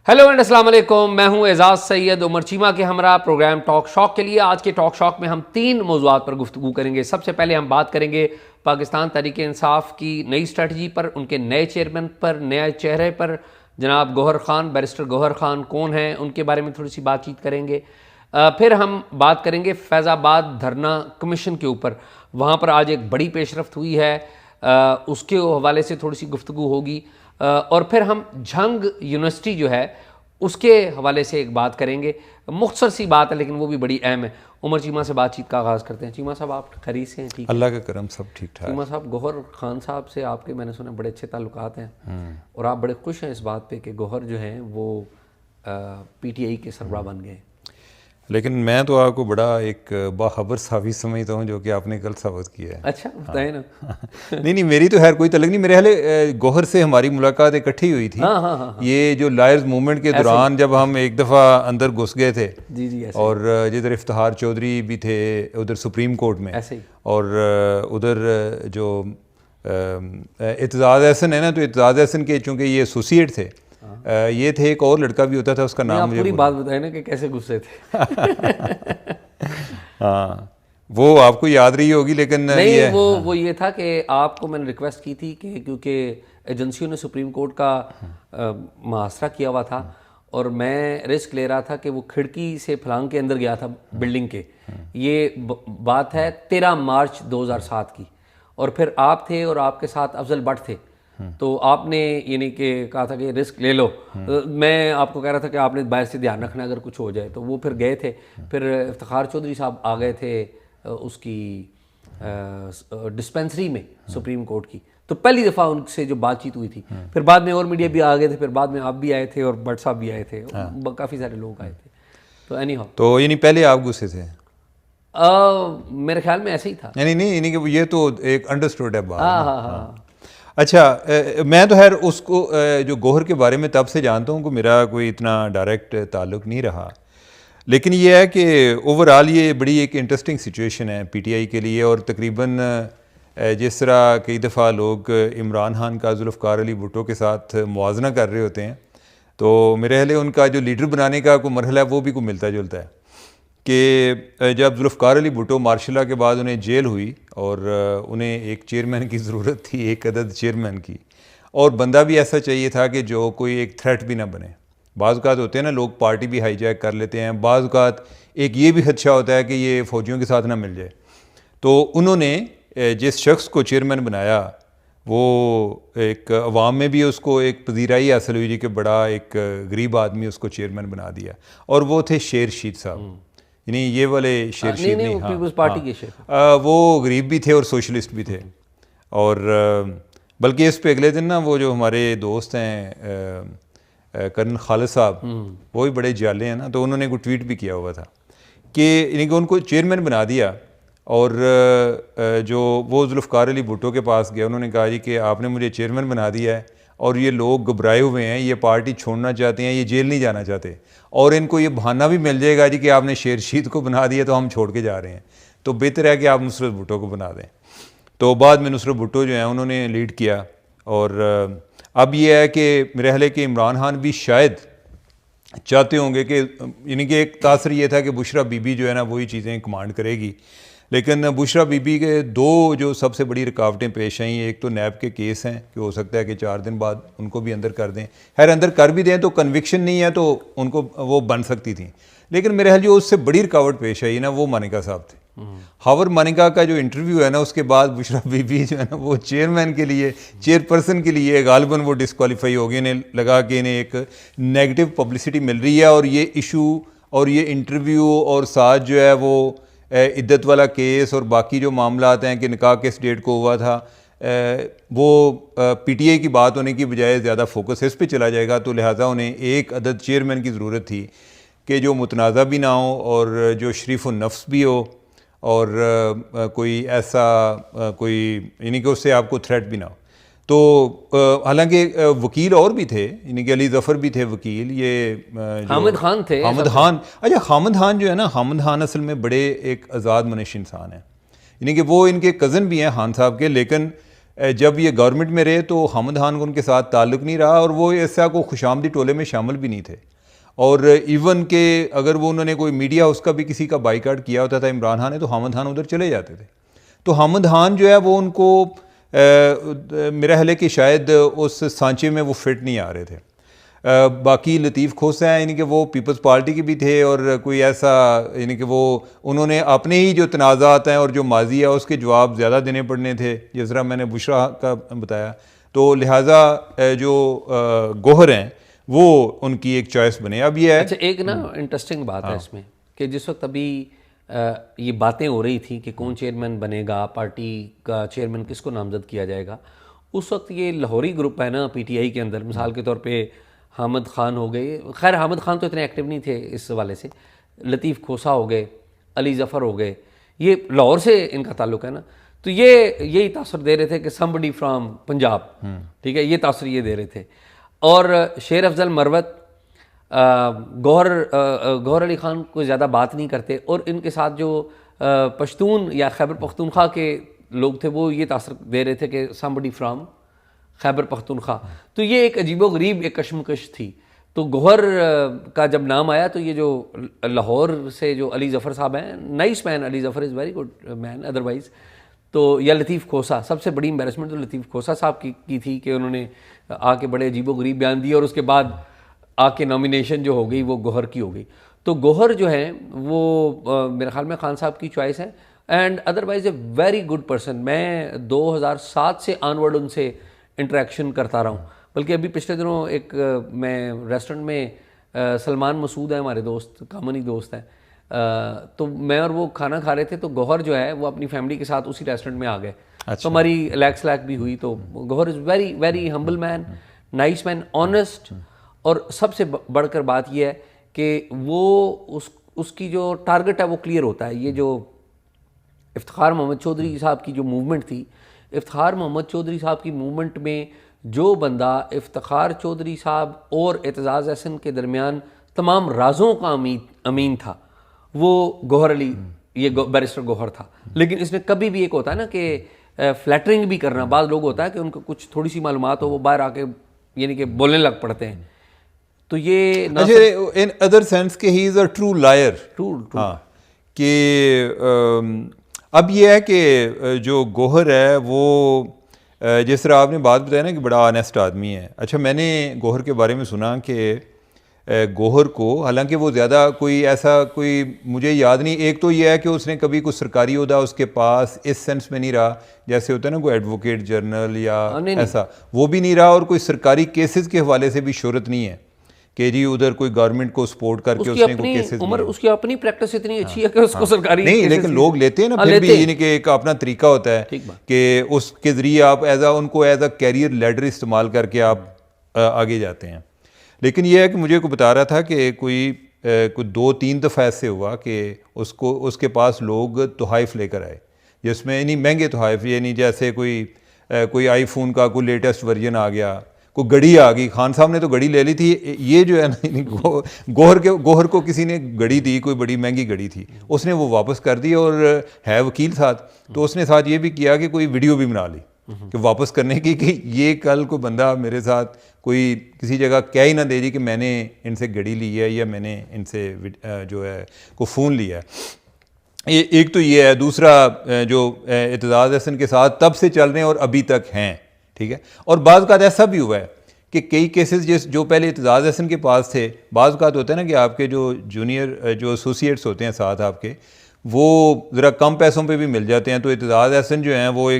Hello and السلام علیکم، میں ہوں اعزاز سید عمر چیمہ کے ہمراہ پروگرام ٹاک شاک کے لیے۔ آج کے ٹاک شاک میں ہم 3 موضوعات پر گفتگو کریں گے۔ سب سے پہلے ہم بات کریں گے پاکستان تحریک انصاف کی نئی اسٹریٹجی پر، ان کے نئے چیئرمین پر، نئے چہرے پر، جناب گوہر خان، بیرسٹر گوہر خان کون ہیں، ان کے بارے میں تھوڑی سی بات چیت کریں گے۔ پھر ہم بات کریں گے فیض آباد دھرنا کمیشن کے اوپر، وہاں پر آج ایک بڑی پیش رفت ہوئی ہے، اس کے حوالے سے تھوڑی سی گفتگو ہوگی۔ اور پھر ہم جھنگ یونیورسٹی جو ہے اس کے حوالے سے ایک بات کریں گے، مختصر سی بات ہے لیکن وہ بھی بڑی اہم ہے۔ عمر چیمہ سے بات چیت کا آغاز کرتے ہیں۔ چیمہ صاحب، آپ خیریت سے ہیں؟ ٹھیک ہے، اللہ کا کرم، سب ٹھیک ٹھاک۔ چیمہ صاحب، گوہر خان صاحب سے آپ کے میں نے سنا بڑے اچھے تعلقات ہیں، اور آپ بڑے خوش ہیں اس بات پہ کہ گوہر جو ہیں وہ پی ٹی آئی کے سربراہ بن گئے۔ لیکن میں تو آپ کو بڑا ایک باخبر صحافی سمجھتا ہوں جو کہ آپ نے کل ثابت کیا ہے۔ اچھا بتائیں نا۔ نہیں، میری تو خیر کوئی تعلق نہیں، میرے حال گوہر سے ہماری ملاقات اکٹھی ہوئی تھی یہ جو لائرز موومنٹ کے دوران، جب ہم ایک دفعہ اندر گھس گئے تھے اور جدھر افتخار چودھری بھی تھے ادھر سپریم کورٹ میں، اور ادھر جو اعتزاز احسن ہے نا، تو اعتزاز احسن کے چونکہ یہ ایسوسیٹ تھے، یہ تھے ایک اور لڑکا بھی ہوتا تھا، اس کا نام مجھے پوری بات بتائیں نا کہ کیسے غصے تھے۔ ہاں وہ آپ کو یاد رہی ہوگی، لیکن نہیں، وہ یہ تھا کہ آپ کو میں نے ریکویسٹ کی تھی کہ کیونکہ ایجنسیوں نے سپریم کورٹ کا محاصرہ کیا ہوا تھا اور میں رسک لے رہا تھا کہ وہ کھڑکی سے پھلانگ کے اندر گیا تھا بلڈنگ کے، یہ بات ہے 13 مارچ 2007 کی، اور پھر آپ تھے اور آپ کے ساتھ افضل بٹ تھے، تو آپ نے یعنی کہ کہا تھا کہ رسک لے لو۔ میں آپ کو کہہ رہا تھا کہ آپ نے باہر سے دھیان رکھنا اگر کچھ ہو جائے تو۔ وہ پھر گئے تھے، پھر افتخار چودھری صاحب آ گئے تھے اس کی ڈسپینسری میں سپریم کورٹ کی، تو پہلی دفعہ ان سے جو بات چیت ہوئی تھی، پھر بعد میں اور میڈیا بھی آ گئے تھے، پھر بعد میں آپ بھی آئے تھے اور بٹ صاحب بھی آئے تھے، کافی سارے لوگ آئے تھے۔ تو اینی ہاؤ، تو یعنی پہلے آپ غصے تھے؟ میرے خیال میں ایسے ہی تھا، یعنی نہیں کہ یہ تو ایک انڈرسٹوڈ ہے بات۔ ہاں۔ اچھا، میں تو خیر اس کو جو گوہر کے بارے میں تب سے جانتا ہوں کہ میرا کوئی اتنا ڈائریکٹ تعلق نہیں رہا، لیکن یہ ہے کہ اوورآل یہ بڑی ایک انٹرسٹنگ سچویشن ہے پی ٹی آئی کے لیے، اور تقریباً جس طرح کئی دفعہ لوگ عمران خان کا ذوالفقار علی بھٹو کے ساتھ موازنہ کر رہے ہوتے ہیں، تو میرے خیال ان کا جو لیڈر بنانے کا کوئی مرحلہ ہے وہ بھی کوئی ملتا جلتا ہے، کہ جب ذوالفقار علی بھٹو مارشل لا کے بعد انہیں جیل ہوئی اور انہیں ایک چیئرمین کی ضرورت تھی، ایک عدد چیئرمین کی، اور بندہ بھی ایسا چاہیے تھا کہ جو کوئی ایک تھریٹ بھی نہ بنے۔ بعض اوقات ہوتے ہیں نا لوگ پارٹی بھی ہائی جیک کر لیتے ہیں، بعض اوقات ایک یہ بھی خدشہ ہوتا ہے کہ یہ فوجیوں کے ساتھ نہ مل جائے، تو انہوں نے جس شخص کو چیئرمین بنایا وہ ایک عوام میں بھی اس کو ایک پذیرائی حاصل ہوئی، جی کہ بڑا ایک غریب آدمی اس کو چیئرمین بنا دیا، اور وہ تھے شیر شید صاحب، یعنی یہ والے شیر شید نہیں، پیپلز پارٹی کے شیر، وہ غریب بھی تھے اور سوشلسٹ بھی تھے، اور بلکہ اس پہ اگلے دن نا وہ جو ہمارے دوست ہیں کرن خالد صاحب، وہ بھی بڑے جالے ہیں نا، تو انہوں نے کوئی ٹویٹ بھی کیا ہوا تھا کہ یعنی کہ ان کو چیئرمین بنا دیا، اور جو وہ ذوالفقار علی بھٹو کے پاس گیا، انہوں نے کہا جی کہ آپ نے مجھے چیئرمین بنا دیا ہے اور یہ لوگ گھبرائے ہوئے ہیں، یہ پارٹی چھوڑنا چاہتے ہیں، یہ جیل نہیں جانا چاہتے، اور ان کو یہ بہانہ بھی مل جائے گا جی کہ آپ نے شیر شید کو بنا دیا تو ہم چھوڑ کے جا رہے ہیں، تو بہتر ہے کہ آپ نصرت بھٹو کو بنا دیں۔ تو بعد میں نصرت بھٹو جو ہیں انہوں نے لیڈ کیا، اور اب یہ ہے کہ میرے خیال ہے کہ عمران خان بھی شاید چاہتے ہوں گے کہ یعنی کہ ایک تاثر یہ تھا کہ بشرا بی بی جو ہے نا وہی چیزیں کمانڈ کرے گی، لیکن بشرا بی بی کے 2 جو سب سے بڑی رکاوٹیں پیش آئیں، ایک تو نیب کے کیس ہیں کہ ہو سکتا ہے کہ 4 دن بعد ان کو بھی اندر کر دیں، خیر اندر کر بھی دیں تو کنوکشن نہیں ہے تو ان کو وہ بن سکتی تھیں، لیکن میرے خیال جو اس سے بڑی رکاوٹ پیش آئی نا وہ مانیکا صاحب تھے۔ ہاور مانیکا کا جو انٹرویو ہے نا اس کے بعد بشرا بی بی جو ہے نا وہ چیئرمین کے لیے، چیئر پرسن کے لیے غالباً وہ ڈسکوالیفائی ہو گئے، انہیں لگا کہ انہیں ایک نیگیٹو پبلسٹی مل رہی ہے، اور یہ ایشو اور یہ انٹرویو اور ساتھ جو ہے وہ عدت والا کیس اور باقی جو معاملات ہیں کہ نکاح کس ڈیٹ کو ہوا تھا، وہ پی ٹی آئی کی بات ہونے کی بجائے زیادہ فوکس اس پہ چلا جائے گا، تو لہٰذا انہیں ایک عدد چیئرمین کی ضرورت تھی کہ جو متنازع بھی نہ ہو اور جو شریف النفس بھی ہو، اور کوئی ایسا کوئی یعنی کہ اس سے آپ کو تھریٹ بھی نہ ہو۔ تو حالانکہ وکیل اور بھی تھے، یعنی کہ علی ظفر بھی تھے وکیل، یہ حامد خان تھے، حامد خان، اچھا حامد خان جو ہے نا، حامد خان اصل میں بڑے ایک آزاد منش انسان ہیں، یعنی کہ وہ ان کے کزن بھی ہیں خان صاحب کے، لیکن جب یہ گورنمنٹ میں رہے تو حامد خان کو ان کے ساتھ تعلق نہیں رہا، اور وہ ایسا کو خوشامدی ٹولے میں شامل بھی نہیں تھے، اور ایون کہ اگر وہ انہوں نے کوئی میڈیا اس کا بھی کسی کا بائیکاٹ کیا ہوتا تھا عمران خان نے تو حامد خان ادھر چلے جاتے تھے. تو حامد خان جو ہے وہ ان کو میرا خیال ہے کہ شاید اس سانچے میں وہ فٹ نہیں آ رہے تھے. باقی لطیف کھوسہ ہیں، یعنی کہ وہ پیپلز پارٹی کے بھی تھے، اور کوئی ایسا یعنی کہ وہ انہوں نے اپنے ہی جو تنازعات ہیں اور جو ماضی ہے اس کے جواب زیادہ دینے پڑنے تھے، جس طرح میں نے بشرا کا بتایا. تو لہٰذا جو گوہر ہیں وہ ان کی ایک چوائس بنے. اب یہ ہے اچھا ایک نا انٹرسٹنگ بات ہے اس میں کہ جس وقت ابھی یہ باتیں ہو رہی تھیں کہ کون چیئرمین بنے گا، پارٹی کا چیئرمین کس کو نامزد کیا جائے گا، اس وقت یہ لاہوری گروپ ہے نا پی ٹی آئی کے اندر، مثال کے طور پہ حامد خان ہو گئے، خیر حامد خان تو اتنے ایکٹیو نہیں تھے اس حوالے سے، لطیف کھوسہ ہو گئے، علی ظفر ہو گئے، یہ لاہور سے ان کا تعلق ہے نا، تو یہی تاثر دے رہے تھے کہ somebody فرام پنجاب، ٹھیک ہے، یہ تاثر یہ دے رہے تھے. اور شیر افضل مروت گوہر علی خان کو زیادہ بات نہیں کرتے، اور ان کے ساتھ جو پشتون یا خیبر پختونخوا کے لوگ تھے وہ یہ تاثر دے رہے تھے کہ somebody فرام خیبر پختونخوا. تو یہ ایک عجیب و غریب ایک کشمکش تھی. تو گوہر کا جب نام آیا تو یہ جو لاہور سے جو علی ظفر صاحب ہیں، nice man, Ali Zafar is very good man otherwise, تو یا لطیف کھوسہ، سب سے بڑی امبیرسمنٹ تو لطیف کھوسہ صاحب کی تھی کہ انہوں نے آ کے بڑے عجیب و غریب بیان دیے، اور اس کے بعد آ کے نامینیشن جو ہو گئی وہ گوہر کی ہو گئی. تو گوہر جو ہیں وہ میرے خیال میں خان صاحب کی چوائس ہے، and otherwise a very good person. میں 2007 سے آنورڈ ان سے انٹریکشن کرتا رہا ہوں، بلکہ ابھی پچھلے دنوں ایک میں ریسٹورنٹ میں سلمان مسعود ہیں ہمارے دوست، کامن ہی دوست ہیں، تو میں اور وہ کھانا کھا رہے تھے، تو گوہر جو ہے وہ اپنی فیملی کے ساتھ اسی ریسٹورنٹ میں آ گئے. تو ہماری لیک بھی ہوئی. تو Gohar is very very humble man, nice man, honest, اور سب سے بڑھ کر بات یہ ہے کہ وہ اس کی جو ٹارگٹ ہے وہ کلیئر ہوتا ہے. یہ جو افتخار محمد چودھری صاحب کی جو موومنٹ تھی، افتخار محمد چودھری صاحب کی موومنٹ میں جو بندہ افتخار چودھری صاحب اور اعتزاز احسن کے درمیان تمام رازوں کا امین تھا وہ گوہر علی، یہ بیرسٹر گوہر تھا. لیکن اس نے کبھی بھی ایک ہوتا ہے نا کہ فلیٹرنگ بھی کرنا، بعض لوگ ہوتا ہے کہ ان کو کچھ تھوڑی سی معلومات ہو وہ باہر آ کے یعنی کہ بولنے لگ پڑتے ہیں. تو یہ ان ادر سینس کہ ہی از اے ٹرو لائر، ہاں، کہ اب یہ ہے کہ جو گوہر ہے وہ جس طرح آپ نے بات بتایا نا کہ بڑا آنیسٹ آدمی ہے. اچھا میں نے گوہر کے بارے میں سنا کہ گوہر کو، حالانکہ وہ زیادہ کوئی ایسا کوئی مجھے یاد نہیں، ایک تو یہ ہے کہ اس نے کبھی کوئی سرکاری عہدہ اس کے پاس اس سینس میں نہیں رہا جیسے ہوتا ہے نا کوئی ایڈوکیٹ جنرل یا ایسا، وہ بھی نہیں رہا، اور کوئی سرکاری کیسز کے حوالے سے بھی شہرت نہیں ہے کہ جی ادھر کوئی گورنمنٹ کو سپورٹ کر کے اس نے کوئی کیسز. عمر اس کی اپنی پریکٹس اتنی اچھی ہے کہ اس کو سرکاری نہیں، لیکن لوگ لیتے ہیں نا پھر بھی، یعنی کہ ایک اپنا طریقہ ہوتا ہے کہ اس کے ذریعے آپ ان کو ایز اے کیریئر لیڈر استعمال کر کے آپ آگے جاتے ہیں. لیکن یہ ہے کہ مجھے کوئی بتا رہا تھا کہ کوئی 2-3 دفعہ ایسے ہوا کہ اس کے پاس لوگ تحائف لے کر آئے، جس میں یعنی مہنگے تحائف، یعنی جیسے کوئی آئی فون کا کوئی لیٹسٹ ورژن آ گیا، کوئی گھڑی آ گئی. خان صاحب نے تو گھڑی لے لی تھی. یہ جو ہے نا گوہر کو کسی نے گھڑی دی، کوئی بڑی مہنگی گھڑی تھی، اس نے وہ واپس کر دی، اور ہے وکیل ساتھ، تو اس نے ساتھ یہ بھی کیا کہ کوئی ویڈیو بھی بنا لی کہ واپس کرنے کی، کہ یہ کل کوئی بندہ میرے ساتھ کوئی کسی جگہ کہہ ہی نہ دے جی کہ میں نے ان سے گھڑی لی ہے یا میں نے ان سے جو ہے کوئی فون لیا ہے. ایک تو یہ ہے. دوسرا جو اعتزاز احسن کے ساتھ تب سے چل رہے ہیں اور ابھی تک ہیں، ٹھیک ہے. اور بعض اوقات ایسا بھی ہوا ہے کہ کئی کیسز جو پہلے اعتزاز احسن کے پاس تھے، بعض اوقات ہوتا ہے نا کہ آپ کے جو جونیئر جو ایسوسیٹس ہوتے ہیں ساتھ آپ کے، وہ ذرا کم پیسوں پہ بھی مل جاتے ہیں. تو اعتزاز احسن جو ہیں وہ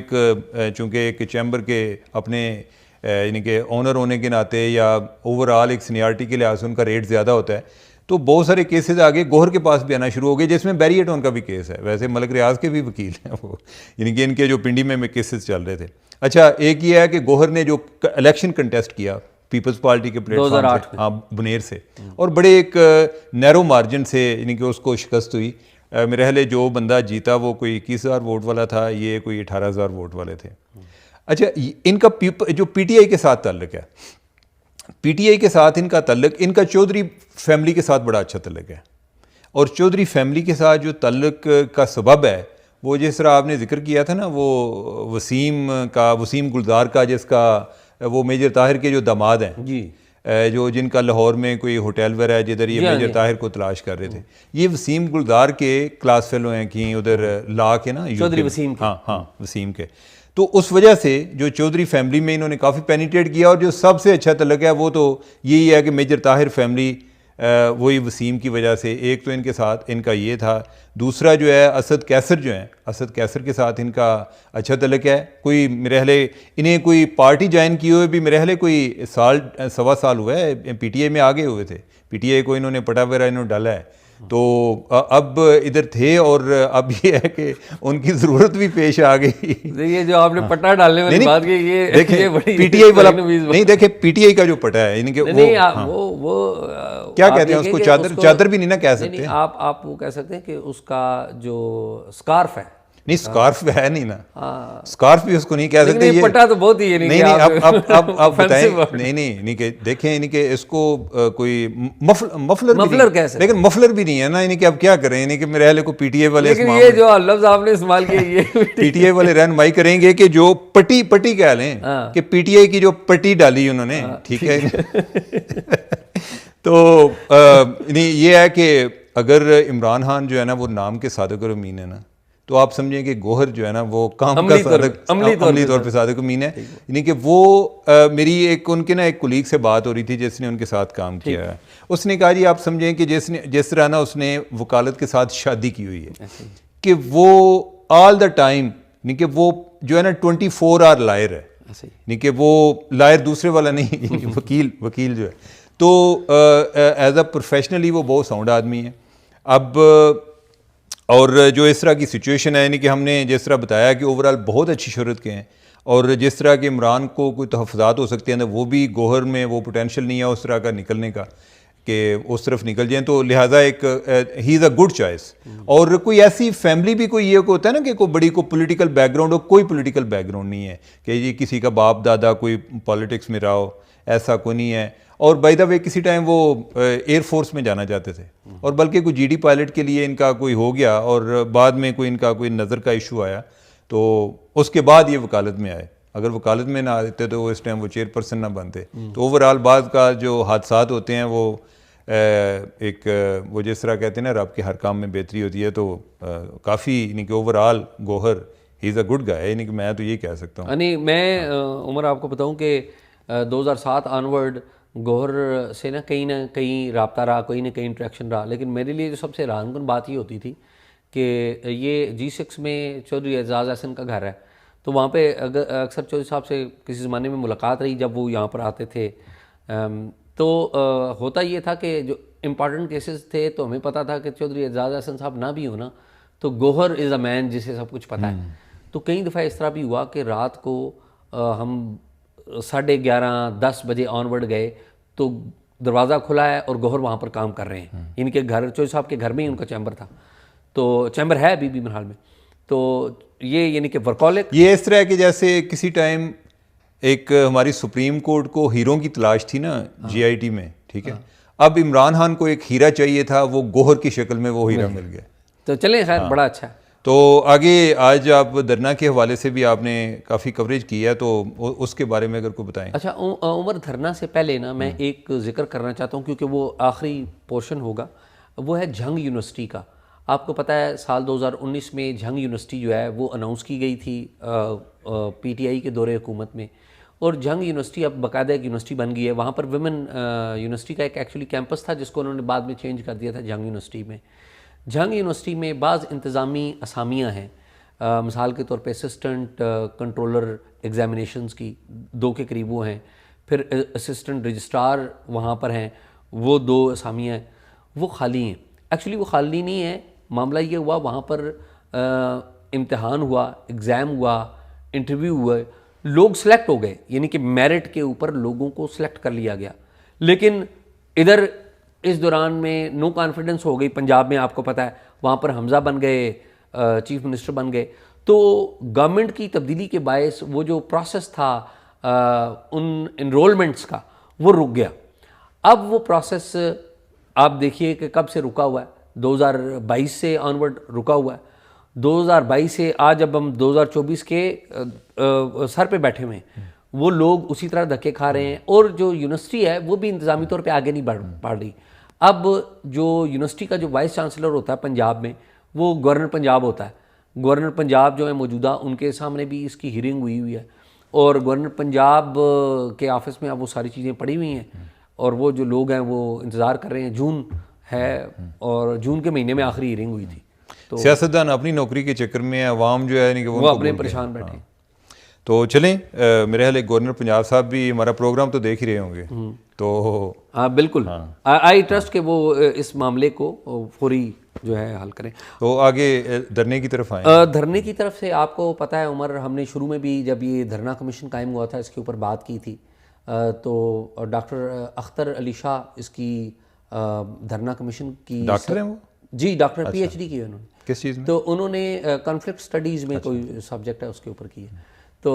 چونکہ ایک چیمبر کے اپنے یعنی کہ آنر ہونے کے ناطے یا اوور آل ایک سینیارٹی کے لحاظ سے ان کا ریٹ زیادہ ہوتا ہے، تو بہت سارے کیسز آگے گوہر کے پاس بھی آنا شروع ہو گئے، جس میں بیری ایٹون کا بھی کیس ہے. ویسے ملک ریاض کے بھی وکیل ہیں وہ، یعنی کہ ان کے جو پنڈی میں کیسز چل رہے تھے. اچھا ایک یہ ہے کہ گوہر نے جو الیکشن کنٹیسٹ کیا پیپلز پارٹی کے پلیٹ فارم سے، ہاں بنیر سے، اور بڑے ایک نیرو مارجن سے یعنی کہ اس کو شکست ہوئی. میرے خیال ہے جو بندہ جیتا وہ کوئی 21,000 ووٹ والا تھا، یہ کوئی 18,000 ووٹ والے تھے. اچھا ان کا جو پی ٹی آئی کے ساتھ تعلق ہے، پی ٹی آئی کے ساتھ ان کا تعلق، ان کا چودھری فیملی کے ساتھ بڑا اچھا تعلق ہے. اور چودھری فیملی کے ساتھ جو تعلق کا سبب ہے وہ جس طرح آپ نے ذکر کیا تھا نا وہ وسیم گلزار کا، جس کا وہ میجر طاہر کے جو داماد ہیں جی، جو جن کا لاہور میں کوئی ہوٹل وغیرہ ہے جدھر یہ میجر طاہر کو تلاش کر رہے تھے، یہ وسیم گلزار کے کلاس فیلو ہیں کہ ادھر لا کے نا چودھری وسیم کے، ہاں وسیم کے. تو اس وجہ سے جو چودھری فیملی میں انہوں نے کافی پینیٹریٹ کیا، اور جو سب سے اچھا تعلق ہے وہ تو یہی ہے کہ میجر طاہر فیملی وہی وسیم کی وجہ سے، ایک تو ان کے ساتھ ان کا یہ تھا، دوسرا جو ہے اسد کیسر کے ساتھ ان کا اچھا تعلق ہے. کوئی میرے حالے انہیں کوئی پارٹی جوائن کیے ہوئے بھی میرے حالے کوئی سوا سال ہوا ہے، پی ٹی آئی میں آگے ہوئے تھے، پی ٹی آئی کو انہوں نے پٹا وغیرہ انہوں نے ڈالا ہے. تو اب ادھر تھے، اور اب یہ ہے کہ ان کی ضرورت بھی پیش آ گئی. یہ جو آپ نے پٹا ڈالنے والی بات کی، یہ دیکھیں بڑی پی ٹی آئی والا نہیں، دیکھیں پی ٹی آئی کا جو پٹا ہے یعنی کہ وہ کیا کہتے ہیں اس کو، چادر بھی نہیں نا کہہ سکتے. آپ وہ کہہ سکتے ہیں کہ اس کا جو اسکارف ہے، نہیں اسکارف ہے نہیں نا، اسکارف بھی اس کو نہیں کہہ سکتے. یہ پٹا تو بہت ہی نہیں اب بتائیں، نہیں کہ دیکھیں یعنی کہ اس کو کوئی مفلر کہہ سکتے، لیکن مفلر بھی نہیں ہے نا، یعنی کہ اب کیا کریں، یعنی کہ میرے اہل کو پی ٹی آئی والے، لیکن یہ جو لفظ آپ نے استعمال کیا یہ پی ٹی آئی والے رہنمائی کریں گے کہ جو پٹی کہہ لیں کہ پی ٹی آئی کی جو پٹی ڈالی انہوں نے، ٹھیک ہے. تو یہ ہے کہ اگر عمران خان جو ہے نا وہ نام کے صادق اور امین ہے نا، تو آپ سمجھیں کہ گوہر جو ہے نا وہ کام کا عملی طور پہ صادق امین ہے. یعنی کہ وہ میری ان کے نا ایک کولیگ سے بات ہو رہی تھی جس نے ان کے ساتھ کام کیا ہے، اس نے کہا جی آپ سمجھیں کہ جس طرح نا اس نے وکالت کے ساتھ شادی کی ہوئی ہے کہ وہ آل دا ٹائم، یعنی کہ وہ جو ہے نا 24 آور لائر ہے، یعنی کہ وہ لائر دوسرے والا نہیں، وکیل جو ہے. تو ایز اے پروفیشنلی وہ بہت ساؤنڈ آدمی ہے. اب اور جو اس طرح کی سچویشن ہے، یعنی کہ ہم نے جس طرح بتایا کہ اوورال بہت اچھی شہرت کے ہیں، اور جس طرح کہ عمران کو کوئی تحفظات ہو سکتے ہیں وہ بھی گوہر میں وہ پوٹینشیل نہیں ہے اس طرح کا نکلنے کا کہ اس طرف نکل جائیں، تو لہٰذا ایک ہی از اے گڈ چوائس. اور کوئی ایسی فیملی بھی کوئی یہ ہوتا ہے نا کہ کوئی بڑی کوئی پولیٹیکل بیک گراؤنڈ ہو، کوئی پولیٹیکل بیک گراؤنڈ نہیں ہے کہ یہ کسی کا باپ دادا کوئی پالیٹکس میں رہا ہو، ایسا کوئی نہیں ہے. اور بائی دا وے کسی ٹائم وہ ایئر فورس میں جانا چاہتے تھے، اور بلکہ کوئی جی ڈی پائلٹ کے لیے ان کا کوئی ہو گیا، اور بعد میں کوئی ان کا کوئی نظر کا ایشو آیا، تو اس کے بعد یہ وکالت میں آئے. اگر وکالت میں نہ آتے تو اس ٹائم وہ چیئر پرسن نہ بنتے. تو اوورال بعض کا جو حادثات ہوتے ہیں وہ ایک وہ جس طرح کہتے ہیں نا رب کے ہر کام میں بہتری ہوتی ہے، تو کافی یعنی کہ overall Gauhar he is a good guy, یعنی کہ میں تو یہ کہہ سکتا ہوں. یعنی میں عمر آپ کو بتاؤں کہ 2007 آنورڈ گوہر سے نہ کہیں رابطہ رہا، کہیں نہ کہیں انٹریکشن رہا، لیکن میرے لیے جو سب سے حیران کن بات یہ ہوتی تھی کہ یہ G6 میں چودھری اعزاز احسن کا گھر ہے، تو وہاں پہ اکثر چودھری صاحب سے کسی زمانے میں ملاقات رہی جب وہ یہاں پر آتے تھے. تو ہوتا یہ تھا کہ جو امپارٹنٹ کیسز تھے تو ہمیں پتہ تھا کہ چودھری اعزاز احسن صاحب نہ بھی ہونا تو گوہر از اے مین جسے سب کچھ پتہ ہے. تو کئی دفعہ اس طرح بھی ہوا کہ رات کو ہم 11:30 10 بجے آنورڈ گئے تو دروازہ کھلا ہے اور گوہر وہاں پر کام کر رہے ہیں، ان کے گھر چودھری صاحب کے گھر میں ہی ان کا چیمبر تھا، تو چیمبر ہے ابھی بھی بہرحال میں. تو یہ یعنی کہ ورکولک یہ اس طرح ہے کہ جیسے کسی ٹائم ایک ہماری سپریم کورٹ کو ہیروں کی تلاش تھی نا جی آئی ٹی میں، ٹھیک ہے، اب عمران خان کو ایک ہیرا چاہیے تھا، وہ گوہر کی شکل میں وہ ہیرا مل گیا. تو چلیں خیر بڑا اچھا ہے. تو آگے آج آپ درنا کے حوالے سے بھی آپ نے کافی کوریج کی ہے، تو اس کے بارے میں اگر کوئی بتائیں. اچھا عمر دھرنا سے پہلے نا میں ایک ذکر کرنا چاہتا ہوں کیونکہ وہ آخری پورشن ہوگا، وہ ہے جھنگ یونیورسٹی کا. آپ کو پتہ ہے سال 2019 میں جھنگ یونیورسٹی جو ہے وہ اناؤنس کی گئی تھی پی ٹی آئی کے دور حکومت میں، اور جھنگ یونیورسٹی اب باقاعدہ ایک یونیورسٹی بن گئی ہے. وہاں پر ویمن یونیورسٹی کا ایک ایکچولی کیمپس تھا جس کو انہوں نے بعد میں چینج کر دیا تھا جھنگ یونیورسٹی میں. جھنگ یونیورسٹی میں بعض انتظامی اسامیاں ہیں، مثال کے طور پہ اسسٹنٹ کنٹرولر ایگزامینیشنز کی 2 کے قریب وہ ہیں، پھر اسسٹنٹ رجسٹرار وہاں پر ہیں، وہ 2 اسامیاں ہیں، وہ خالی ہیں. ایکچولی وہ خالی نہیں ہے، معاملہ یہ ہوا وہاں پر امتحان ہوا، ایگزام ہوا، انٹرویو ہوئے، لوگ سلیکٹ ہو گئے، یعنی کہ میرٹ کے اوپر لوگوں کو سلیکٹ کر لیا گیا. لیکن ادھر اس دوران میں نو کانفیڈنس ہو گئی. پنجاب میں آپ کو پتہ ہے وہاں پر حمزہ بن گئے، چیف منسٹر بن گئے، تو گورنمنٹ کی تبدیلی کے باعث وہ جو پروسیس تھا ان انرولمنٹس کا وہ رک گیا. اب وہ پروسیس آپ دیکھیے کہ کب سے رکا ہوا ہے، 2022 سے آنورڈ رکا ہوا ہے. 2022 سے آج اب ہم 2024 کے سر پہ بیٹھے ہوئے ہیں، وہ لوگ اسی طرح دھکے کھا رہے ہیں، اور جو یونیورسٹی ہے وہ بھی انتظامی طور پہ آگے نہیں بڑھ رہی. اب جو یونیورسٹی کا جو وائس چانسلر ہوتا ہے پنجاب میں، وہ گورنر پنجاب ہوتا ہے. گورنر پنجاب جو ہے موجودہ، ان کے سامنے بھی اس کی ہیرنگ ہوئی ہے، اور گورنر پنجاب کے آفس میں اب وہ ساری چیزیں پڑی ہوئی ہیں، اور وہ جو لوگ ہیں وہ انتظار کر رہے ہیں. جون ہے اور جون کے مہینے میں آخری ہیرنگ ہوئی تھی. تو سیاستدان اپنی نوکری کے چکر میں عوام جو ہے وہ اپنے پریشان بیٹھے. تو چلیں میرے خیال گورنر پنجاب صاحب بھی ہمارا پروگرام تو دیکھ ہی رہے ہوں گے، تو ہاں بالکل، آئی ٹرسٹ کہ وہ اس معاملے کو فوری جو ہے حل کریں. تو آگے دھرنے کی طرف آئیں. دھرنے کی طرف سے آپ کو پتہ ہے عمر، ہم نے شروع میں بھی جب یہ دھرنا کمیشن قائم ہوا تھا اس کے اوپر بات کی تھی، تو ڈاکٹر اختر علی شاہ اس کی دھرنا کمیشن کی ڈاکٹر ہیں وہ؟ جی ڈاکٹر پی ایچ ڈی کی ہے انہوں نے. کس چیز میں؟ تو انہوں نے کانفلکٹ سٹڈیز میں کوئی سبجیکٹ ہے اس کے اوپر کی ہے. تو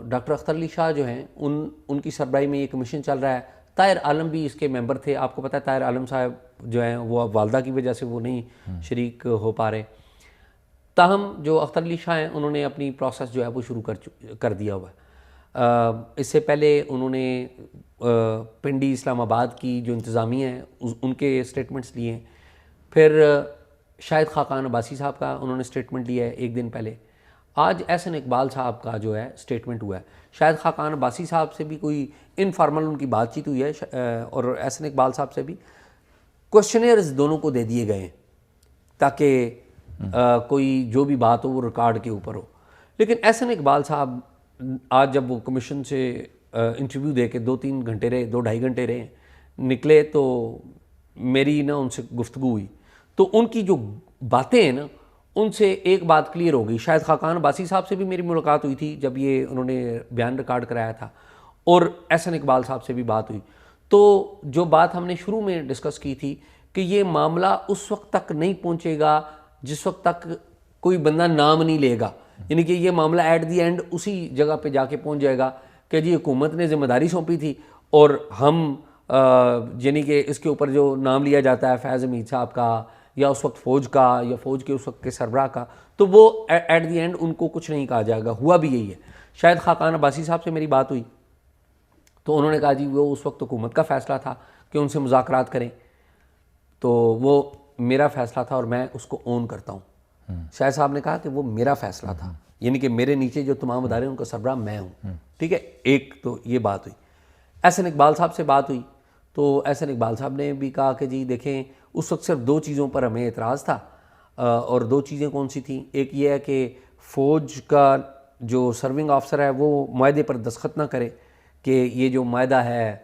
ڈاکٹر اختر علی شاہ جو ہیں ان کی سربراہی میں یہ کمیشن چل رہا ہے. طاہر عالم بھی اس کے ممبر تھے. آپ کو پتہ ہے طاہر عالم صاحب جو ہیں وہ اب والدہ کی وجہ سے وہ نہیں شریک ہو پا رہے. تاہم جو اختر علی شاہ ہیں انہوں نے اپنی پروسیس جو ہے وہ شروع کر دیا ہوا ہے. اس سے پہلے انہوں نے پنڈی اسلام آباد کی جو انتظامیہ ہیں ان کے اسٹیٹمنٹس لیے ہیں. پھر شاہد خاقان عباسی صاحب کا انہوں نے اسٹیٹمنٹ لیا ہے ایک دن پہلے. آج احسن اقبال صاحب کا جو ہے اسٹیٹمنٹ ہوا ہے. شاہد خاقان عباسی صاحب سے بھی کوئی انفارمل ان کی بات چیت ہوئی ہے، اور احسن اقبال صاحب سے بھی کوشچنیئرز دونوں کو دے دیے گئے ہیں تاکہ کوئی جو بھی بات ہو وہ ریکارڈ کے اوپر ہو. لیکن احسن اقبال صاحب آج جب وہ کمیشن سے انٹرویو دے کے 2-3 گھنٹے رہے، 2-2.5 گھنٹے رہے نکلے، تو میری نا ان سے گفتگو ہوئی. تو ان کی جو باتیں ہیں نا ان سے ایک بات کلیئر ہو گئی. شاید خاقان عباسی صاحب سے بھی میری ملاقات ہوئی تھی جب یہ انہوں نے بیان ریکارڈ کرایا تھا، اور احسن اقبال صاحب سے بھی بات ہوئی. تو جو بات ہم نے شروع میں ڈسکس کی تھی کہ یہ معاملہ اس وقت تک نہیں پہنچے گا جس وقت تک کوئی بندہ نام نہیں لے گا، یعنی کہ یہ معاملہ ایٹ دی اینڈ اسی جگہ پہ جا کے پہنچ جائے گا کہ جی حکومت نے ذمہ داری سونپی تھی، اور ہم یعنی کہ اس کے اوپر جو نام لیا جاتا ہے فیض حمید صاحب کا یا اس وقت فوج کا یا فوج کے اس وقت کے سربراہ کا، تو وہ ایٹ دی اینڈ ان کو کچھ نہیں کہا جائے گا. ہوا بھی یہی ہے. شاید خاقان عباسی صاحب سے میری بات ہوئی تو انہوں نے کہا جی وہ اس وقت حکومت کا فیصلہ تھا کہ ان سے مذاکرات کریں، تو وہ میرا فیصلہ تھا اور میں اس کو اون کرتا ہوں. شاہد صاحب نے کہا کہ وہ میرا فیصلہ تھا، یعنی کہ میرے نیچے جو تمام ادارے ان کا سربراہ میں ہوں. ٹھیک ہے، ایک تو یہ بات ہوئی. احسن اقبال صاحب سے بات ہوئی تو احسن اقبال صاحب نے بھی کہا کہ جی دیکھیں اس وقت صرف 2 چیزوں پر ہمیں اعتراض تھا، اور 2 چیزیں کون سی تھیں. ایک یہ ہے کہ فوج کا جو سرونگ آفسر ہے وہ معاہدے پر دستخط نہ کرے کہ یہ جو معاہدہ ہے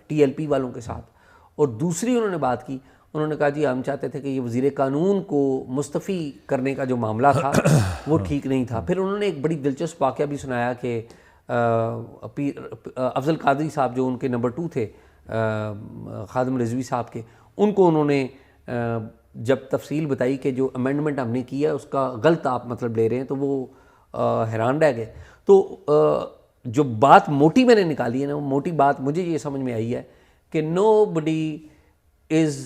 ٹی ایل پی والوں کے ساتھ. اور دوسری انہوں نے بات کی، انہوں نے کہا جی ہم چاہتے تھے کہ یہ وزیر قانون کو مستعفی کرنے کا جو معاملہ تھا وہ ٹھیک نہیں تھا. پھر انہوں نے ایک بڑی دلچسپ واقعہ بھی سنایا کہ افضل قادری صاحب جو ان کے نمبر 2 تھے خادم رضوی صاحب کے، ان کو انہوں نے جب تفصیل بتائی کہ جو امینڈمنٹ ہم نے کیا ہے اس کا غلط آپ مطلب لے رہے ہیں، تو وہ حیران رہ گئے. تو جو بات موٹی میں نے نکالی ہے نا، وہ موٹی بات مجھے یہ سمجھ میں آئی ہے کہ nobody is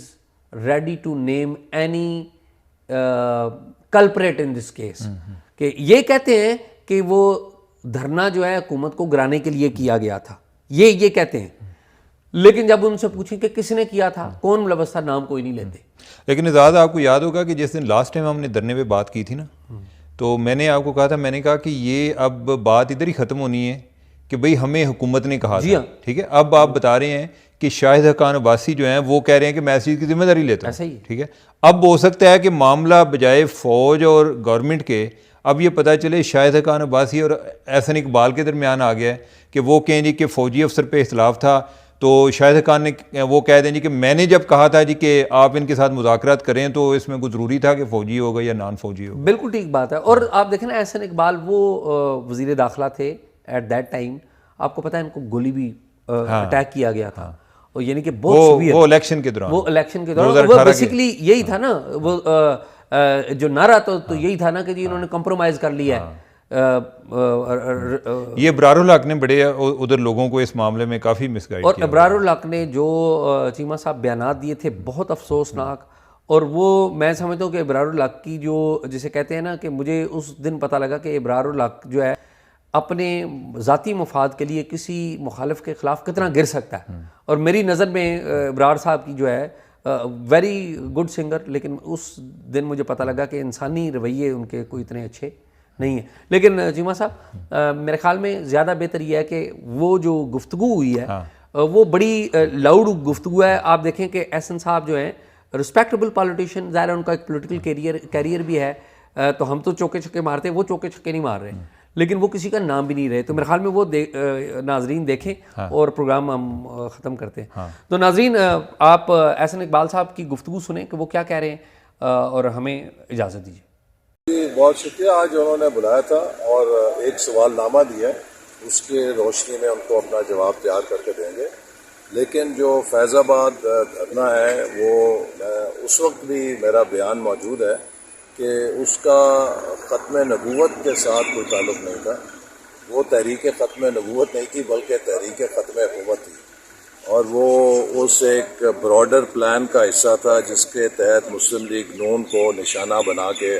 ready to name any culprit in this case, کہ یہ کہتے ہیں کہ وہ دھرنا جو ہے حکومت کو گرانے کے لیے کیا گیا تھا، یہ کہتے ہیں. لیکن جب ان سے پوچھیں کہ کس نے کیا تھا، کون ملوث تھا، نام کوئی نہیں لیتے. لیکن اعزاز آپ کو یاد ہوگا کہ جس دن لاسٹ ٹائم ہم نے دھرنے پہ بات کی تھی نا، تو میں نے آپ کو کہا تھا، میں نے کہا کہ یہ اب بات ادھر ہی ختم ہونی ہے کہ بھئی ہمیں حکومت نے کہا تھا. ٹھیک ہے، اب آپ بتا رہے ہیں کہ شاہد خاقان عباسی جو ہیں وہ کہہ رہے ہیں کہ میں اس چیز کی ذمہ داری لیتا ہوں. ٹھیک ہے، اب ہو سکتا ہے کہ معاملہ بجائے فوج اور گورنمنٹ کے اب یہ پتہ چلے شاہد خاقان عباسی اور احسن اقبال کے درمیان آ گیا ہے کہ وہ کہیں جی کہ فوجی افسر پہ اختلاف تھا، تو شاہد خان نے وہ کہہ دیں جی کہ میں نے جب کہا تھا جی کہ آپ ان کے ساتھ مذاکرات کریں تو اس میں کوئی ضروری تھا کہ فوجی ہوگا یا نان فوجی ہوگا. بالکل ٹھیک بات ہے. اور آپ دیکھیں نا احسن اقبال وہ وزیر داخلہ تھے ایٹ دیٹ ٹائم، آپ کو پتہ ہے ان کو گولی بھی اٹیک کیا گیا تھا، اور یعنی کہ بہت سیویئر، وہ الیکشن کے دوران، وہ بیسیکلی یہی تھا نا، وہ جو نعرہ تو یہی تھا نا کہ جی انہوں نے کمپرومائز کر لیا ہے. یہ ابرار الحق نے بڑے ادھر لوگوں کو اس معاملے میں کافی مس گائیڈ اور کیا. ابرار الحق نے جو چیمہ صاحب بیانات دیے تھے بہت افسوسناک، اور وہ میں سمجھتا ہوں کہ ابرار الحق کی جو جسے کہتے ہیں نا کہ مجھے اس دن پتہ لگا کہ ابرار الحق جو ہے اپنے ذاتی مفاد کے لیے کسی مخالف کے خلاف کتنا گر سکتا ہے. اور میری نظر میں ابرار صاحب کی جو ہے ویری گڈ سنگر, لیکن اس دن مجھے پتہ لگا کہ انسانی رویے ان کے کوئی اتنے اچھے نہیں ہیں. لیکن چیمہ صاحب میرے خیال میں زیادہ بہتر یہ ہے کہ وہ جو گفتگو ہوئی ہے وہ بڑی لاؤڈ گفتگو ہے. آپ دیکھیں کہ احسن صاحب جو ہیں رسپیکٹیبل پالیٹیشین, ظاہر ہے ان کا ایک پولیٹیکل کیریئر بھی ہے, تو ہم تو چوکے چھکے مارتے ہیں, وہ چوکے چھکے نہیں مار رہے, لیکن وہ کسی کا نام بھی نہیں رہے. تو میرے خیال میں وہ ناظرین دیکھیں اور پروگرام ہم ختم کرتے ہیں. تو ناظرین آپ احسن اقبال صاحب کی گفتگو سنیں کہ وہ کیا کہہ رہے ہیں اور ہمیں اجازت دیجیے. بہت شکریہ. آج انہوں نے بلایا تھا اور ایک سوال نامہ دیا ہے, اس کے روشنی میں ان کو اپنا جواب تیار کر کے دیں گے. لیکن جو فیض آباد دھرنا ہے وہ اس وقت بھی میرا بیان موجود ہے کہ اس کا ختم نبوت کے ساتھ کوئی تعلق نہیں تھا. وہ تحریک ختم نبوت نہیں تھی بلکہ تحریک ختم حکومت تھی, اور وہ اس ایک براڈر پلان کا حصہ تھا جس کے تحت مسلم لیگ نون کو نشانہ بنا کے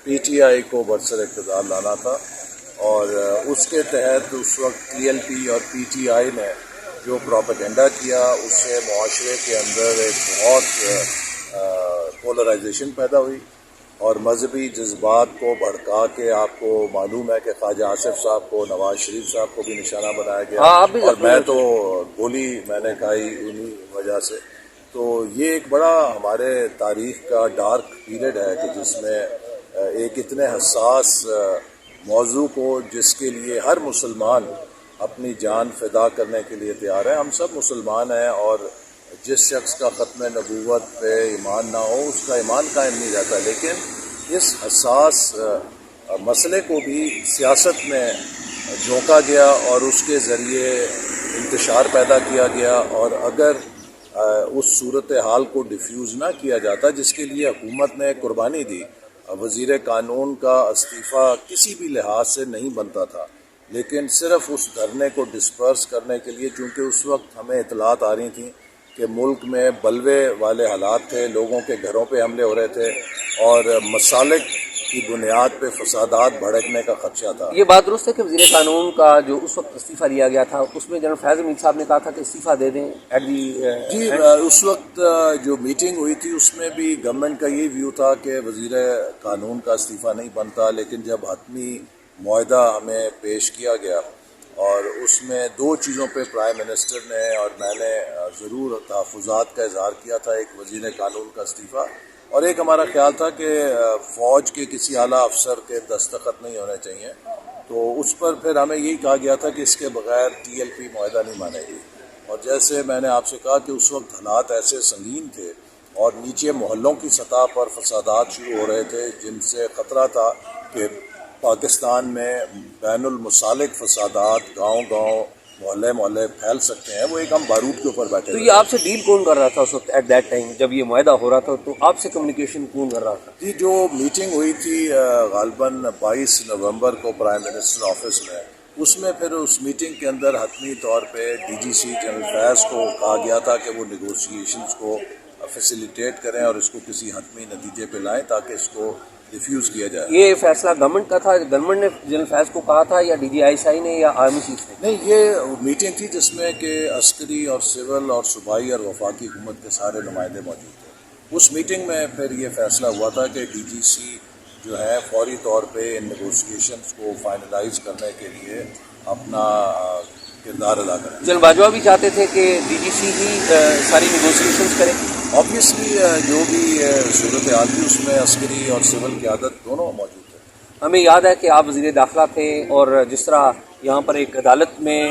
پی ٹی آئی کو برسر اقتدار لانا تھا. اور اس کے تحت اس وقت ٹی ایل پی اور پی ٹی آئی نے جو پروپیگنڈا کیا اس سے معاشرے کے اندر ایک بہت پولرائزیشن پیدا ہوئی اور مذہبی جذبات کو بھڑکا کے آپ کو معلوم ہے کہ خواجہ آصف صاحب کو, نواز شریف صاحب کو بھی نشانہ بنایا گیا, اور میں تو گولی میں نے کھائی انہی وجہ سے. تو یہ ایک بڑا ہمارے تاریخ کا ڈارک پیریڈ ہے کہ جس میں ایک اتنے حساس موضوع کو, جس کے لیے ہر مسلمان اپنی جان فدا کرنے کے لیے تیار ہے. ہم سب مسلمان ہیں, اور جس شخص کا ختم نبوت پہ ایمان نہ ہو اس کا ایمان قائم نہیں رہتا. لیکن اس حساس مسئلے کو بھی سیاست میں جھونکا گیا اور اس کے ذریعے انتشار پیدا کیا گیا. اور اگر اس صورتحال کو ڈیفیوز نہ کیا جاتا جس کے لیے حکومت نے قربانی دی, وزیر قانون کا استعفیٰ کسی بھی لحاظ سے نہیں بنتا تھا, لیکن صرف اس دھرنے کو ڈسپرس کرنے کے لیے, چونکہ اس وقت ہمیں اطلاعات آ رہی تھیں کہ ملک میں بلوے والے حالات تھے, لوگوں کے گھروں پہ حملے ہو رہے تھے اور مسالک کی بنیاد پہ فسادات بھڑکنے کا خدشہ تھا. یہ بات درست ہے کہ وزیر قانون کا جو اس وقت استعفیٰ لیا گیا تھا اس میں جنرل فیض حمید صاحب نے کہا تھا کہ استعفیٰ دے دیں جی, اس وقت جو میٹنگ ہوئی تھی اس میں بھی گورنمنٹ کا یہ ویو تھا کہ وزیر قانون کا استعفیٰ نہیں بنتا. لیکن جب حتمی معاہدہ ہمیں پیش کیا گیا اور اس میں دو چیزوں پہ پرائم منسٹر نے اور میں نے ضرور تحفظات کا اظہار کیا تھا, ایک وزیر قانون کا استعفیٰ اور ایک ہمارا خیال تھا کہ فوج کے کسی اعلیٰ افسر کے دستخط نہیں ہونے چاہیے. تو اس پر پھر ہمیں یہی کہا گیا تھا کہ اس کے بغیر ٹی ایل پی معاہدہ نہیں مانے گی. اور جیسے میں نے آپ سے کہا کہ اس وقت حالات ایسے سنگین تھے اور نیچے محلوں کی سطح پر فسادات شروع ہو رہے تھے جن سے خطرہ تھا کہ پاکستان میں بین المسالک فسادات گاؤں گاؤں محلے محلے پھیل سکتے ہیں. وہ ایک ہم بارود کے اوپر بیٹھے. تو یہ آپ سے ڈیل کون کر رہا تھا اس وقت ایٹ دیٹ ٹائم جب یہ معاہدہ ہو رہا تھا, تو آپ سے کمیونیکیشن کون کر رہا تھا؟ جی, جو میٹنگ ہوئی تھی غالباً 22 نومبر کو پرائم منسٹر آفس میں, اس میں پھر اس میٹنگ کے اندر حتمی طور پہ ڈی جی سی جنرل فیض کو کہا گیا تھا کہ وہ نیگوشیشنز کو فیسیلیٹیٹ کریں اور اس کو کسی حتمی نتیجے پہ لائیں تاکہ اس کو ڈیفیوز کیا جائے. یہ فیصلہ گورنمنٹ کا تھا, گورنمنٹ نے جنرل فیض کو کہا تھا یا D G I S I نے یا آرمی چیف نے؟ نہیں, یہ میٹنگ تھی جس میں کہ عسکری اور سول اور صوبائی اور وفاقی حکومت کے سارے نمائندے موجود تھے. اس میٹنگ میں پھر یہ فیصلہ ہوا تھا کہ ڈی جی سی جو ہے فوری طور پہ ان نیگوشیشنز کو فائنلائز کرنے کے لیے اپنا کردار ادا کریں. جنرل باجوہ بھی چاہتے تھے کہ ڈی جی سی ہی ساری نیگوشیشنز کرے. آبویسلی جو بھی صورتحال تھی اس میں عسکری اور سول قیادت دونوں موجود تھے. ہمیں یاد ہے کہ آپ وزیر داخلہ تھے اور جس طرح یہاں پر ایک عدالت میں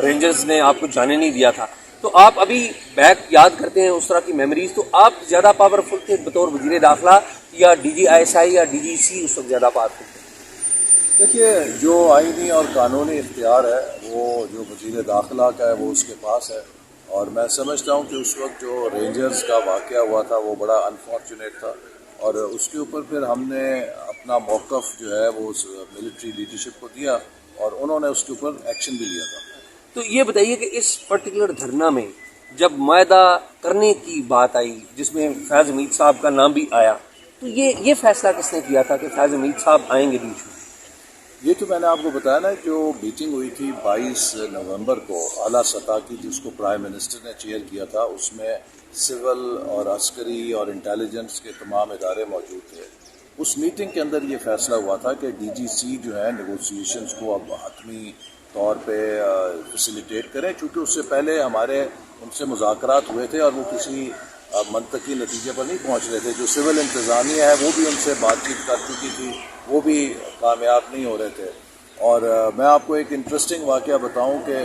رینجرز نے آپ کو جانے نہیں دیا تھا, تو آپ ابھی بیک یاد کرتے ہیں اس طرح کی میموریز, تو آپ زیادہ پاورفل تھے بطور وزیر داخلہ یا D G I S I یا ڈی جی سی اس وقت زیادہ پاورفل تھے؟ دیکھیے, جو آئینی اور قانونی اختیار ہے وہ جو وزیر داخلہ کا ہے وہ اس کے پاس ہے, اور میں سمجھتا ہوں کہ اس وقت جو رینجرز کا واقعہ ہوا تھا وہ بڑا انفارچونیٹ تھا, اور اس کے اوپر پھر ہم نے اپنا موقف جو ہے وہ ملٹری لیڈرشپ کو دیا اور انہوں نے اس کے اوپر ایکشن بھی لیا تھا. تو یہ بتائیے کہ اس پرٹیکولر دھرنا میں جب معاہدہ کرنے کی بات آئی جس میں فیض حمید صاحب کا نام بھی آیا، تو یہ فیصلہ کس نے کیا تھا کہ فیض حمید صاحب آئیں گے بیچ میں؟ یہ تو میں نے آپ کو بتایا نا، جو میٹنگ ہوئی تھی 22 نومبر کو اعلیٰ سطح کی، جس کو پرائم منسٹر نے چیئر کیا تھا، اس میں سول اور عسکری اور انٹیلیجنس کے تمام ادارے موجود تھے. اس میٹنگ کے اندر یہ فیصلہ ہوا تھا کہ ڈی جی سی جو ہے نیگوسیشنز کو اب حتمی طور پہ فیسیلیٹیٹ کریں، چونکہ اس سے پہلے ہمارے ان سے مذاکرات ہوئے تھے اور وہ کسی منطقی نتیجے پر نہیں پہنچ رہے تھے. جو سول انتظامیہ ہے وہ بھی ان سے بات چیت کر چکی تھی، وہ بھی کامیاب نہیں ہو رہے تھے. اور میں آپ کو ایک انٹرسٹنگ واقعہ بتاؤں کہ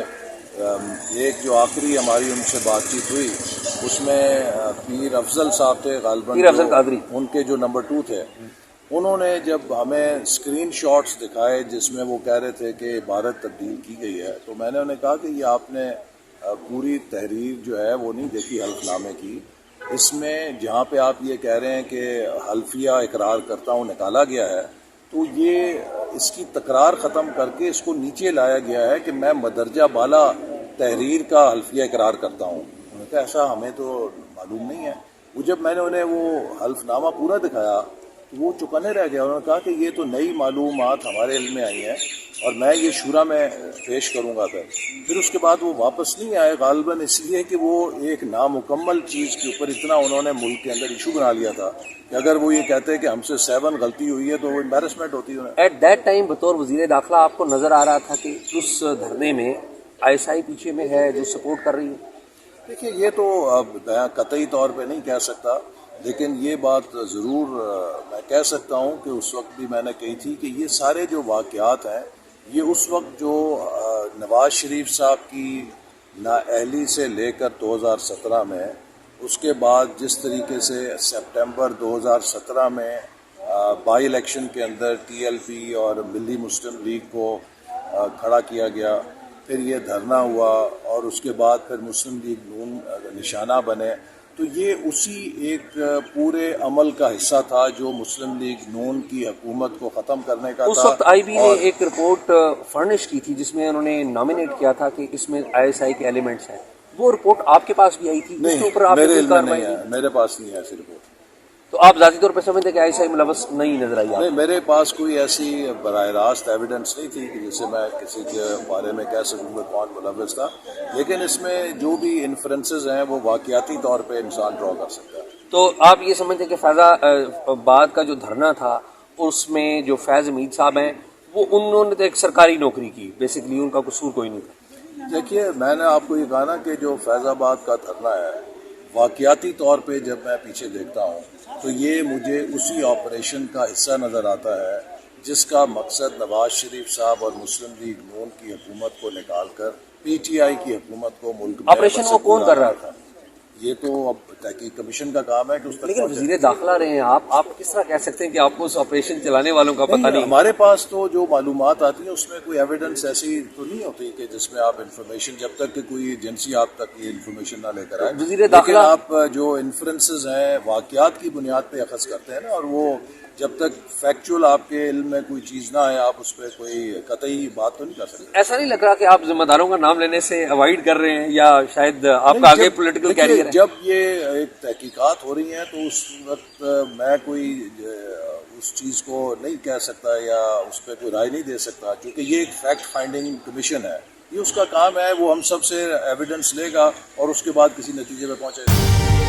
ایک جو آخری ہماری ان سے بات چیت ہوئی، اس میں پیر افضل صاحب تھے غالباً، پیر افضل قادری، ان کے جو نمبر 2 تھے، انہوں نے جب ہمیں اسکرین شاٹس دکھائے جس میں وہ کہہ رہے تھے کہ عبارت تبدیل کی گئی ہے، تو میں نے انہیں کہا کہ یہ آپ نے پوری تحریر جو ہے وہ نہیں دیکھی حلف نامے کی. اس میں جہاں پہ آپ یہ کہہ رہے ہیں کہ حلفیہ اقرار کرتا ہوں نکالا گیا ہے، تو یہ اس کی تکرار ختم کر کے اس کو نیچے لایا گیا ہے کہ میں مدرجہ بالا تحریر کا حلفیہ اقرار کرتا ہوں. انہوں نے کہا ایسا ہمیں تو معلوم نہیں ہے. وہ جب میں نے انہیں وہ حلف نامہ پورا دکھایا تو وہ چکنے رہ گیا. انہوں نے کہا کہ یہ تو نئی معلومات ہمارے علم میں آئی ہیں اور میں یہ شورا میں پیش کروں گا. پھر اس کے بعد وہ واپس نہیں آئے، غالباً اس لیے کہ وہ ایک نامکمل چیز کے اوپر اتنا انہوں نے ملک کے اندر ایشو بنا لیا تھا کہ اگر وہ یہ کہتے کہ ہم سے 7 غلطی ہوئی ہے تو وہ امبیرسمنٹ ہوتی ہے. ایٹ دیٹ ٹائم بطور وزیر داخلہ آپ کو نظر آ رہا تھا کہ اس دھرنے میں آئی ایس آئی پیچھے میں ہے جو سپورٹ کر رہی ہے؟ دیکھیے یہ تو اب میں قطعی طور پہ نہیں کہہ سکتا، لیکن یہ بات ضرور میں کہہ سکتا ہوں کہ اس وقت بھی میں نے کہی تھی کہ یہ سارے جو واقعات ہیں یہ اس وقت جو نواز شریف صاحب کی نااہلی سے لے کر 2017 میں، اس کے بعد جس طریقے سے سپٹمبر 2017 میں بائی الیکشن کے اندر ٹی ایل پی اور ملی مسلم لیگ کو کھڑا کیا گیا، پھر یہ دھرنا ہوا اور اس کے بعد پھر مسلم لیگ نون نشانہ بنے، تو یہ اسی ایک پورے عمل کا حصہ تھا جو مسلم لیگ نون کی حکومت کو ختم کرنے کا تھا. اس وقت آئی بی نے ایک رپورٹ فرنش کی تھی جس میں انہوں نے نامینیٹ کیا تھا کہ اس میں آئی ایس آئی کے ایلیمنٹس ہیں. وہ رپورٹ آپ کے پاس بھی آئی تھی؟ اس کے اوپر آپ میرے علم میں نہیں ہے، میرے پاس نہیں ہے ایسی رپورٹ. تو آپ ذاتی طور پہ سمجھتے کہ آئی ایس آئی ملوث نہیں نظر آئی؟ نہیں، میرے پاس کوئی ایسی براہ راست ایویڈنس نہیں تھی کہ جسے میں کسی کے بارے میں کہہ سکوں کہ کون ملوث تھا، لیکن اس میں جو بھی انفرنسز ہیں وہ واقعاتی طور پہ انسان ڈرا کر سکتا ہے. تو آپ یہ سمجھتے کہ فیض آباد کا جو دھرنا تھا اس میں جو فیض حمید صاحب ہیں وہ انہوں نے تو ایک سرکاری نوکری کی، بیسکلی ان کا قصور کوئی نہیں تھا؟ دیکھیے میں نے آپ کو یہ کہا نا کہ جو فیض آباد کا دھرنا ہے واقعاتی طور پہ جب میں پیچھے دیکھتا ہوں تو یہ مجھے اسی آپریشن کا حصہ نظر آتا ہے جس کا مقصد نواز شریف صاحب اور مسلم لیگ نون کی حکومت کو نکال کر پی ٹی آئی کی حکومت کو ملک میں آپریشن وہ کون کر رہا تھا؟ یہ تو اب تحقیق کمیشن کا کام ہے کہ اس تک لیکن وزیر داخلہ رہے ہیں آپ کس طرح کہہ سکتے ہیں کہ آپ کو اس آپریشن چلانے والوں کا پتہ نہیں؟ ہمارے پاس تو جو معلومات آتی ہیں اس میں کوئی ایویڈنس ایسی تو نہیں ہوتی کہ جس میں آپ انفارمیشن، جب تک کہ کوئی ایجنسی آپ تک یہ انفارمیشن نہ لے کر آئے، وزیر داخلہ لیکن آپ جو انفرنسز ہیں واقعات کی بنیاد پہ اخذ کرتے ہیں نا، اور وہ جب تک فیکچول آپ کے علم میں کوئی چیز نہ آئے آپ اس پہ کوئی قطعی بات تو نہیں کر سکتے. ایسا نہیں لگ رہا کہ آپ ذمہ داروں کا نام لینے سے اوائڈ کر رہے ہیں یا شاید آپ کا آگے پولیٹیکل کیریئر ہے؟ جب یہ ایک تحقیقات ہو رہی ہیں تو اس وقت میں کوئی اس چیز کو نہیں کہہ سکتا یا اس پہ کوئی رائے نہیں دے سکتا، کیونکہ یہ ایک فیکٹ فائنڈنگ کمیشن ہے، یہ اس کا کام ہے، وہ ہم سب سے ایویڈنس لے گا اور اس کے بعد کسی نتیجے پہ پہنچے گا.